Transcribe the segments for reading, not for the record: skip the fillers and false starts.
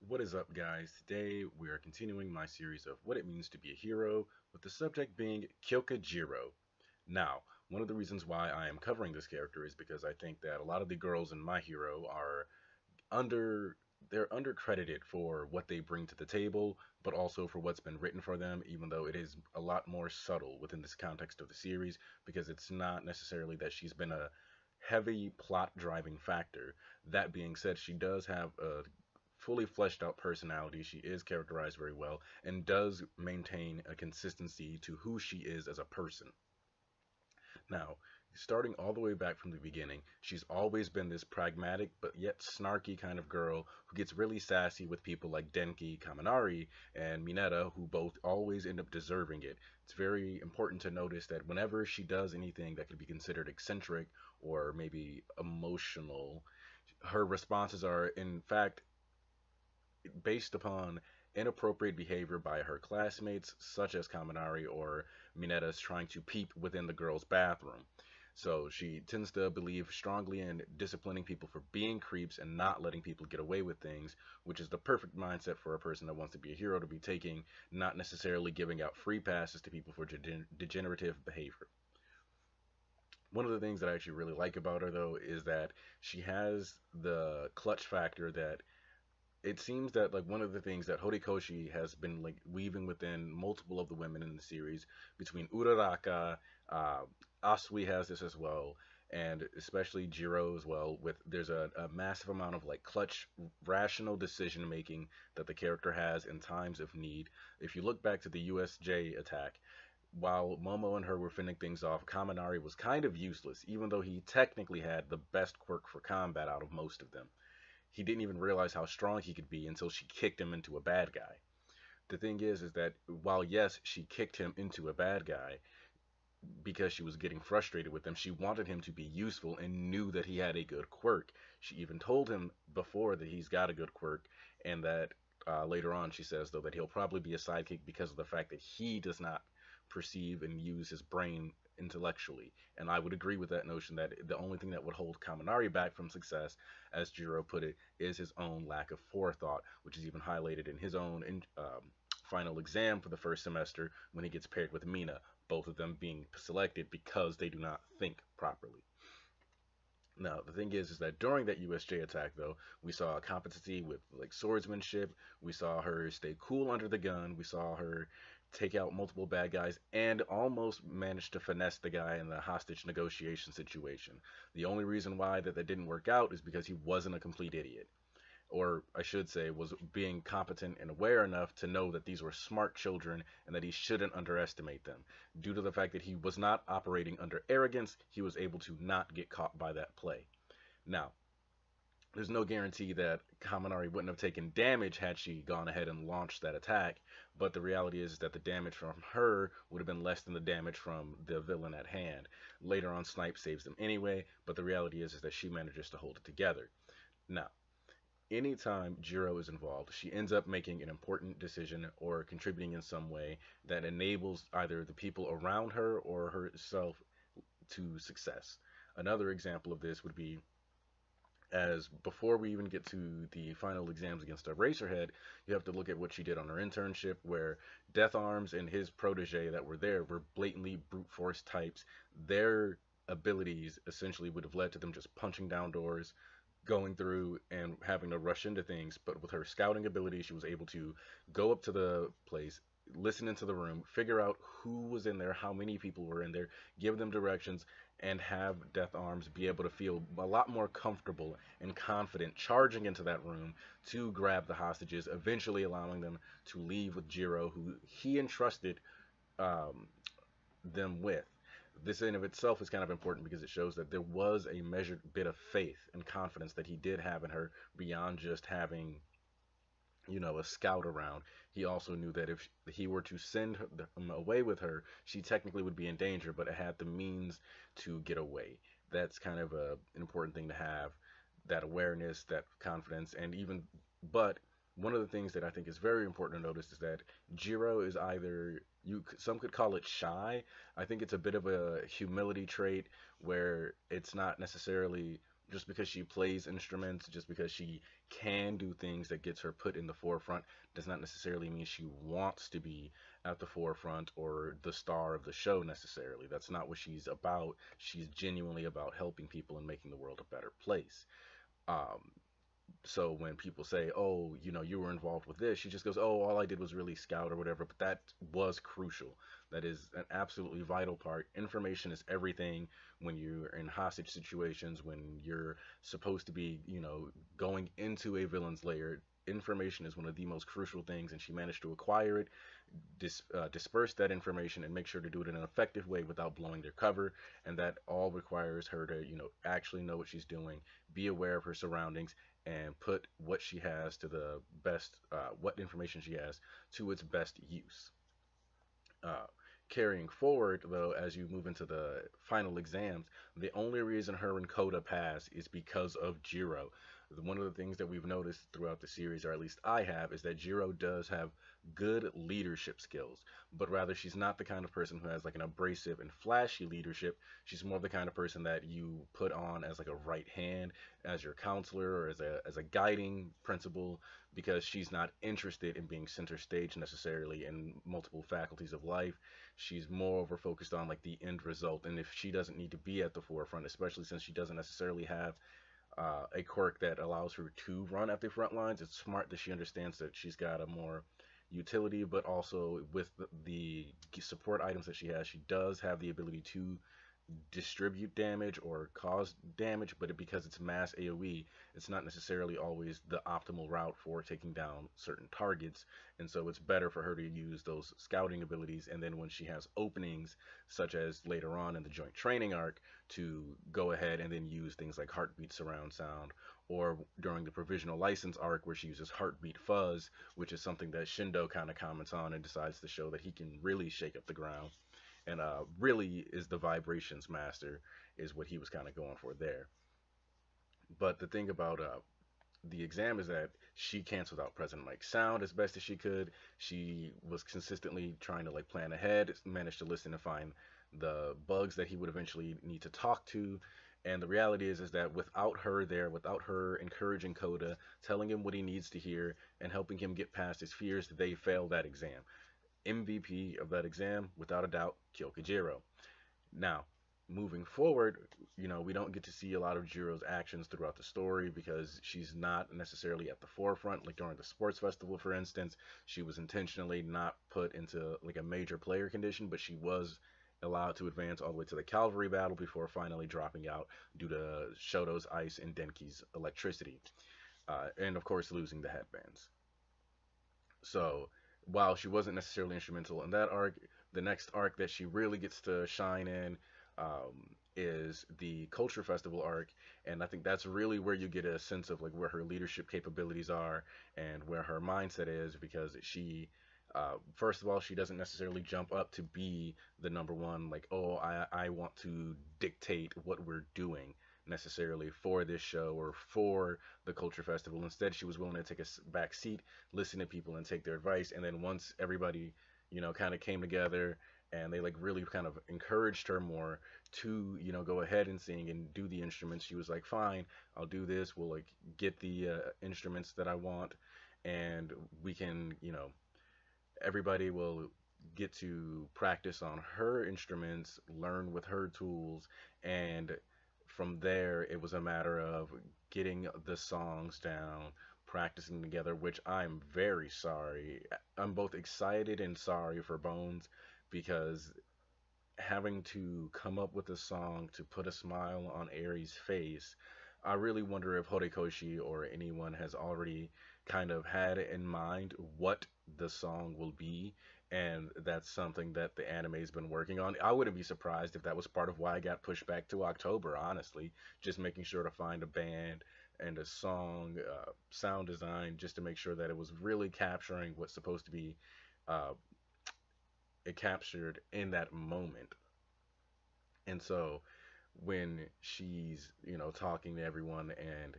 What is up, guys? Today we are continuing my series of what it means to be a hero, with the subject being Kyouka Jiro. Now, one of the reasons why I am covering this character is because I think that a lot of the girls in My Hero are under they're undercredited for what they bring to the table, but also for what's been written for them, even though it is a lot more subtle within this context of the series, because it's not necessarily that she's been a heavy plot driving factor. That being said, she does have a fully fleshed out personality. She is characterized very well and does maintain a consistency to who she is as a person. Now, starting all the way back from the beginning, she's always been this pragmatic but yet snarky kind of girl who gets really sassy with people like Denki Kaminari and Mineta, who both always end up deserving it. It's very important to notice that whenever she does anything that could be considered eccentric or maybe emotional, her responses are, in fact, based upon inappropriate behavior by her classmates, such as Kaminari or Mineta's trying to peep within the girl's bathroom. So she tends to believe strongly in disciplining people for being creeps and not letting people get away with things, which is the perfect mindset for a person that wants to be a hero to be taking, not necessarily giving out free passes to people for degenerative behavior. One of the things that I actually really like about her, though, is that she has the clutch factor that it seems that like one of the things that Horikoshi has been like weaving within multiple of the women in the series between Uraraka, uh, Asui has this as well, and especially Jiro as well. With there's a massive amount of like clutch, rational decision making that the character has in times of need. If you look back to the USJ attack, while Momo and her were fending things off, Kaminari was kind of useless, even though he technically had the best quirk for combat out of most of them. He didn't even realize how strong he could be until she kicked him into a bad guy. The thing is that while yes, she kicked him into a bad guy because she was getting frustrated with him, she wanted him to be useful and knew that he had a good quirk. She even told him before that he's got a good quirk, and that later on she says though that he'll probably be a sidekick because of the fact that he does not perceive and use his brain intellectually. And I would agree with that notion that the only thing that would hold Kaminari back from success, as Jiro put it, is his own lack of forethought, which is even highlighted in his own final exam for the first semester when he gets paired with Mina, both of them being selected because they do not think properly. Now, the thing is that during that USJ attack, though, we saw a competency with like swordsmanship. We saw her stay cool under the gun. We saw her take out multiple bad guys and almost manage to finesse the guy in the hostage negotiation situation. The only reason why that didn't work out is because he wasn't a complete idiot, or I should say, was being competent and aware enough to know that these were smart children and that he shouldn't underestimate them. Due to the fact that he was not operating under arrogance, he was able to not get caught by that play. Now, there's no guarantee that Kaminari wouldn't have taken damage had she gone ahead and launched that attack, but the reality is that the damage from her would have been less than the damage from the villain at hand. Later on, Snipe saves them anyway, but the reality is that she manages to hold it together. Now, anytime Jiro is involved, she ends up making an important decision or contributing in some way that enables either the people around her or herself to success. Another example of this would be as before we even get to the final exams against Eraserhead, you have to look at what she did on her internship, where Death Arms and his protege that were there were blatantly brute force types. Their abilities essentially would have led to them just punching down doors, going through and having to rush into things. But with her scouting ability, she was able to go up to the place, listen into the room, figure out who was in there, how many people were in there, give them directions, and have Death Arms be able to feel a lot more comfortable and confident charging into that room to grab the hostages, eventually allowing them to leave with Jiro, who he entrusted um, them with. This in of itself is kind of important because it shows that there was a measured bit of faith and confidence that he did have in her beyond just having, a scout around. He also knew that if he were to send him away with her, she technically would be in danger, but it had the means to get away. That's kind of an important thing to have, that awareness, that confidence, and even, but one of the things that I think is very important to notice is that Jiro is either some could call it shy. I think it's a bit of a humility trait where it's not necessarily just because she plays instruments, just because she can do things that gets her put in the forefront, does not necessarily mean she wants to be at the forefront or the star of the show necessarily. That's not what she's about. She's genuinely about helping people and making the world a better place. Um, so when people say, "Oh, you were involved with this," she just goes, "Oh, all I did was really scout or whatever." But that was crucial. That is an absolutely vital part. Information is everything when you're in hostage situations, when you're supposed to be, going into a villain's lair. Information is one of the most crucial things, and she managed to acquire it, disperse that information, and make sure to do it in an effective way without blowing their cover. And that all requires her to, actually know what she's doing, be aware of her surroundings, and put what she has to the best, what information she has to its best use. Uh, Carrying forward, though, as you move into the final exams, the only reason her and Coda pass is because of Jiro. One of the things that we've noticed throughout the series, or at least I have, is that Jiro does have good leadership skills, but rather she's not the kind of person who has like an abrasive and flashy leadership. She's more of the kind of person that you put on as like a right hand, as your counselor, or as a guiding principal, because she's not interested in being center stage necessarily in multiple faculties of life. She's moreover focused on like the end result. And if she doesn't need to be at the forefront, especially since she doesn't necessarily have a quirk that allows her to run at the front lines, it's smart that she understands that she's got a more utility, but also with the support items that she has, she does have the ability to distribute damage or cause damage, but because it's mass AoE, it's not necessarily always the optimal route for taking down certain targets. And so it's better for her to use those scouting abilities. And then when she has openings, such as later on in the joint training arc, to go ahead and then use things like heartbeat surround sound, or during the provisional license arc where she uses heartbeat fuzz, which is something that Shindo kind of comments on and decides to show that he can really shake up the ground and really is the vibrations master, is what he was kind of going for there. But the thing about the exam is that she canceled out President Mike's sound as best as she could. She was consistently trying to like plan ahead, managed to listen and find the bugs that he would eventually need to talk to. And the reality is that without her there, without her encouraging Coda, telling him what he needs to hear, and helping him get past his fears, they failed that exam. MVP of that exam, without a doubt, Kyouka Jiro. Now, moving forward, we don't get to see a lot of Jiro's actions throughout the story because she's not necessarily at the forefront. Like during the sports festival, for instance, she was intentionally not put into like a major player condition, but she was allowed to advance all the way to the cavalry battle before finally dropping out due to Shoto's ice and Denki's electricity, and of course losing the headbands. So while she wasn't necessarily instrumental in that arc, the next arc that she really gets to shine in is the Culture Festival arc, and I think that's really where you get a sense of like where her leadership capabilities are and where her mindset is, because first of all, she doesn't necessarily jump up to be the number one, like, oh, I want to dictate what we're doing necessarily for this show or for the Culture Festival. Instead, she was willing to take a back seat, listen to people, and take their advice. And then once everybody, kind of came together and they like really kind of encouraged her more to, go ahead and sing and do the instruments, she was like, fine, I'll do this. We'll like get the instruments that I want, and we can, everybody will get to practice on her instruments, learn with her tools, and from there it was a matter of getting the songs down, practicing together, which I'm very sorry. I'm both excited and sorry for Bones, because having to come up with a song to put a smile on Aries' face, I really wonder if Horikoshi or anyone has already kind of had in mind what the song will be. And that's something that the anime's been working on. I wouldn't be surprised if that was part of why I got pushed back to October, honestly. Just making sure to find a band and a song, sound design, just to make sure that it was really capturing what's supposed to be uh, it captured in that moment. And so when she's, talking to everyone and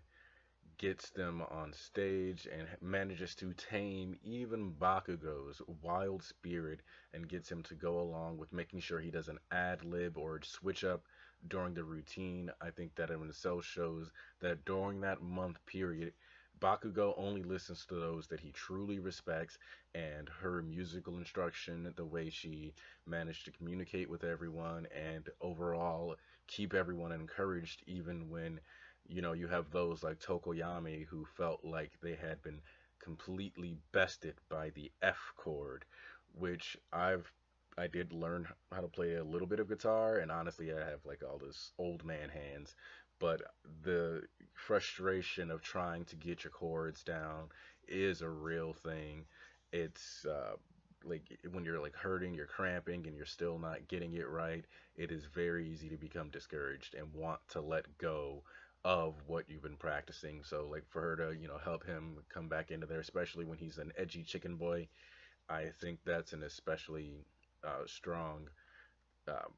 gets them on stage and manages to tame even Bakugo's wild spirit and gets him to go along with making sure he doesn't ad lib or switch up during the routine. I think that in itself shows that during that month period, Bakugo only listens to those that he truly respects, and her musical instruction, the way she managed to communicate with everyone, and overall keep everyone encouraged, even when you have those like Tokoyami who felt like they had been completely bested by the F chord, which I did learn how to play a little bit of guitar, and honestly, I have like all this old man hands. But the frustration of trying to get your chords down is a real thing. It's like when you're like hurting, you're cramping, and you're still not getting it right, it is very easy to become discouraged and want to let go of what you've been practicing. So like for her to, help him come back into there, especially when he's an edgy chicken boy, I think that's an especially strong uh,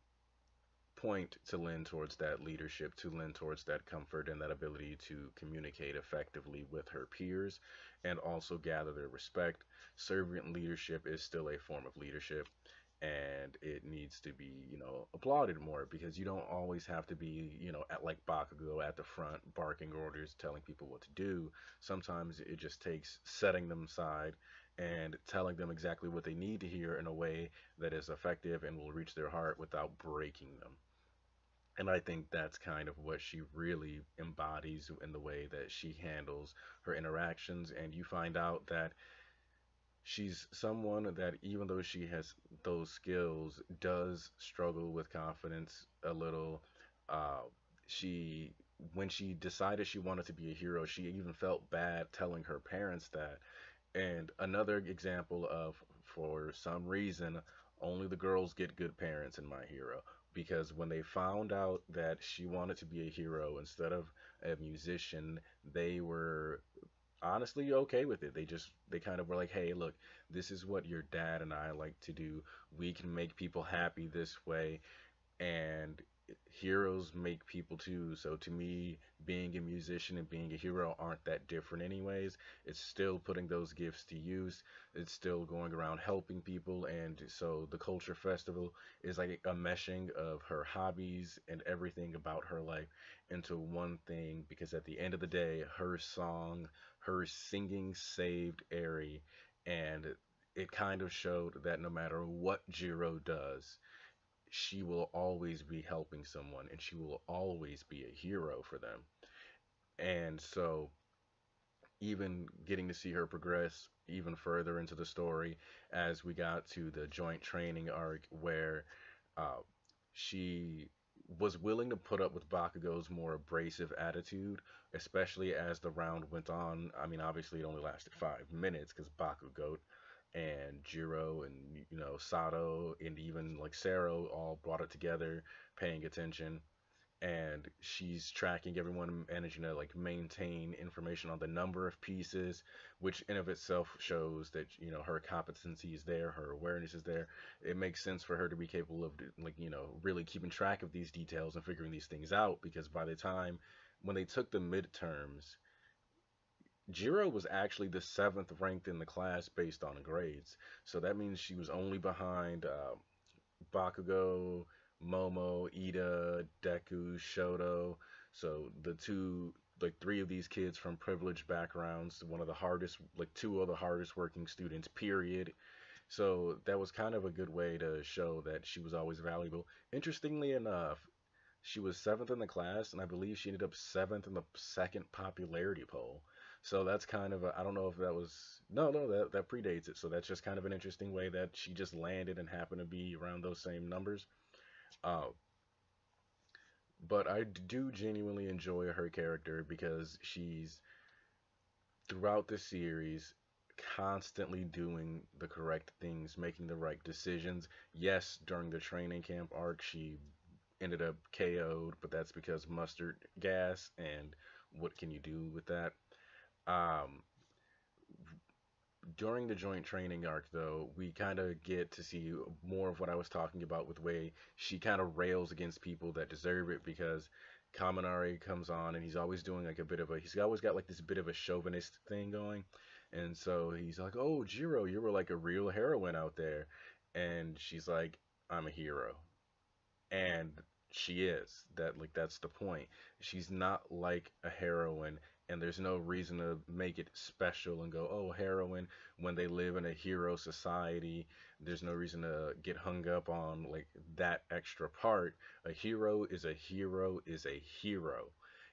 point to lend towards that leadership, to lend towards that comfort and that ability to communicate effectively with her peers and also gather their respect. Servant leadership is still a form of leadership, and it needs to be, applauded more, because you don't always have to be, at like Bakugo at the front barking orders, telling people what to do. Sometimes it just takes setting them aside and telling them exactly what they need to hear in a way that is effective and will reach their heart without breaking them. And I think that's kind of what she really embodies in the way that she handles her interactions. And you find out that she's someone that, even though she has those skills, does struggle with confidence a little. Uh, she, when she decided she wanted to be a hero, she even felt bad telling her parents that. And another example of, for some reason, only the girls get good parents in My Hero. Because when they found out that she wanted to be a hero instead of a musician, they were honestly okay with it. They kind of were like, "Hey, look, this is what your dad and I like to do. We can make people happy this way, and heroes make people too. So to me, being a musician and being a hero aren't that different anyways. It's still putting those gifts to use. It's still going around helping people, and so the culture festival is like a meshing of her hobbies and everything about her life into one thing, because at the end of the day, her singing saved Eri, and it kind of showed that no matter what Jiro does, she will always be helping someone and she will always be a hero for them. And so, even getting to see her progress even further into the story as we got to the joint training arc where uh, she was willing to put up with Bakugo's more abrasive attitude, especially as the round went on. I mean, obviously, it only lasted 5 minutes because Bakugo and Jiro and Sato and even like Sero all brought it together, paying attention, and she's tracking everyone, managing to like maintain information on the number of pieces, which in of itself shows that her competency is there, her awareness is there. It makes sense for her to be capable of like really keeping track of these details and figuring these things out, because by the time when they took the midterms, Jiro was actually the seventh ranked in the class based on grades. So that means she was only behind Bakugo, Momo, Ida, Deku, Shoto. So the two, like three of these kids from privileged backgrounds, one of the hardest, like two of the hardest working students, period. So that was kind of a good way to show that she was always valuable. Interestingly enough, she was seventh in the class, and I believe she ended up seventh in the second popularity poll. So that's kind of I don't know if that was no, that predates it. So that's just kind of an interesting way that she just landed and happened to be around those same numbers. Uh, but I do genuinely enjoy her character because she's throughout the series constantly doing the correct things, making the right decisions. Yes, during the training camp arc, she ended up KO'd, but that's because mustard gas, and what can you do with that? Um, During the joint training arc, though, we kind of get to see more of what I was talking about with way she kind of rails against people that deserve it, because Kaminari comes on and he's always doing like a bit of a he's always got like this bit of a chauvinist thing going. And so he's like, "Oh, Jiro, you were like a real heroine out there." And she's like, "I'm a hero." And she is. That's the point. She's not like a heroine, and there's no reason to make it special and go, "Oh, heroine," when they live in a hero society. There's no reason to get hung up on like that extra part. A hero is a hero is a hero.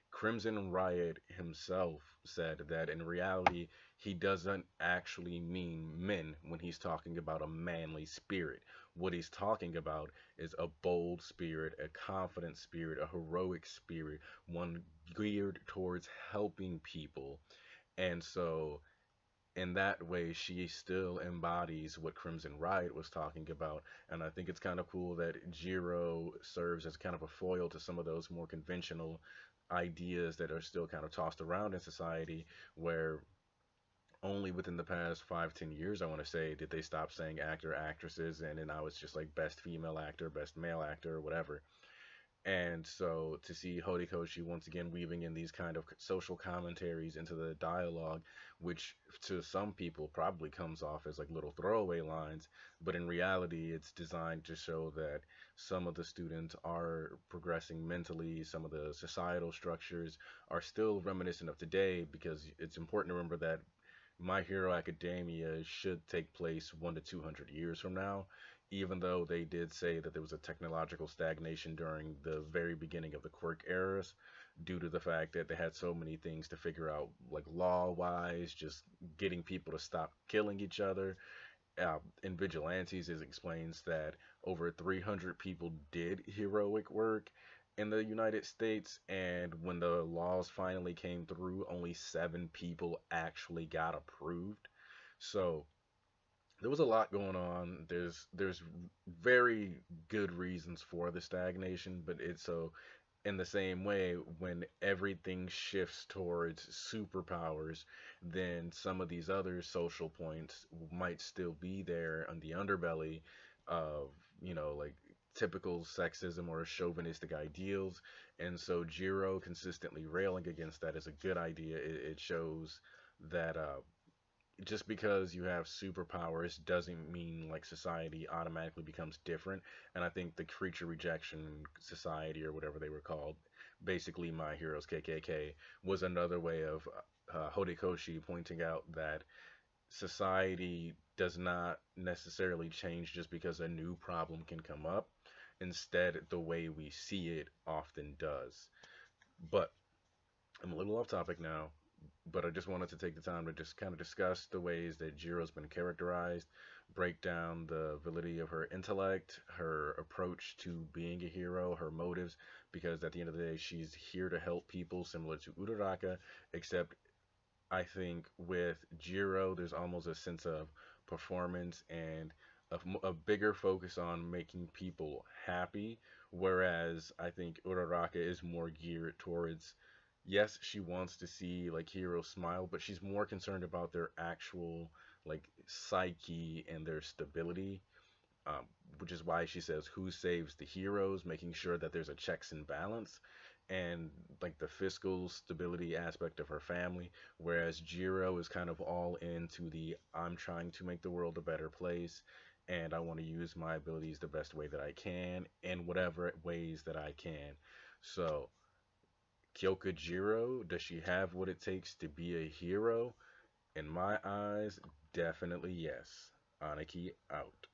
Crimson Riot himself said that in reality he doesn't actually mean men when he's talking about a manly spirit. What he's talking about is a bold spirit, a confident spirit, a heroic spirit, one geared towards helping people. And so, in that way, she still embodies what Crimson Riot was talking about. And I think it's kind of cool that Jiro serves as kind of a foil to some of those more conventional ideas that are still kind of tossed around in society, where only within the past 5, 10 years, I want to say, did they stop saying actor, actresses, and then now it's just like best female actor, best male actor, or whatever. And so to see Horikoshi once again weaving in these kind of social commentaries into the dialogue, which to some people probably comes off as like little throwaway lines, but in reality, it's designed to show that some of the students are progressing mentally, some of the societal structures are still reminiscent of today, because it's important to remember that my Hero Academia should take place 1 to 200 years from now, even though they did say that there was a technological stagnation during the very beginning of the quirk eras, due to the fact that they had so many things to figure out, like law wise, just getting people to stop killing each other. In Vigilantes, it explains that over 300 people did heroic work in the United States, and when the laws finally came through, only 7 people actually got approved. So there was a lot going on. There's very good reasons for the stagnation, but it's so in the same way, when everything shifts towards superpowers, then some of these other social points might still be there on the underbelly of, like typical sexism or chauvinistic ideals. And so Jiro consistently railing against that is a good idea. It shows that just because you have superpowers doesn't mean like society automatically becomes different. And I think the creature rejection society, or whatever they were called, basically My Heroes KKK, was another way of Horikoshi pointing out that society does not necessarily change just because a new problem can come up. Instead, the way we see it often does. But I'm a little off topic now, but I just wanted to take the time to just kind of discuss the ways that Jiro's been characterized, break down the validity of her intellect, her approach to being a hero, her motives, because at the end of the day, she's here to help people, similar to Uraraka, except I think with Jiro, there's almost a sense of performance and a bigger focus on making people happy, whereas I think Uraraka is more geared towards, yes, she wants to see like heroes smile, but she's more concerned about their actual like psyche and their stability, um, which is why she says who saves the heroes, making sure that there's a checks and balance, and like the fiscal stability aspect of her family. Whereas Jiro is kind of all into the I'm trying to make the world a better place, and I want to use my abilities the best way that I can, in whatever ways that I can. So, Kyoka Jiro, does she have what it takes to be a hero? In my eyes, definitely yes. Aniki out.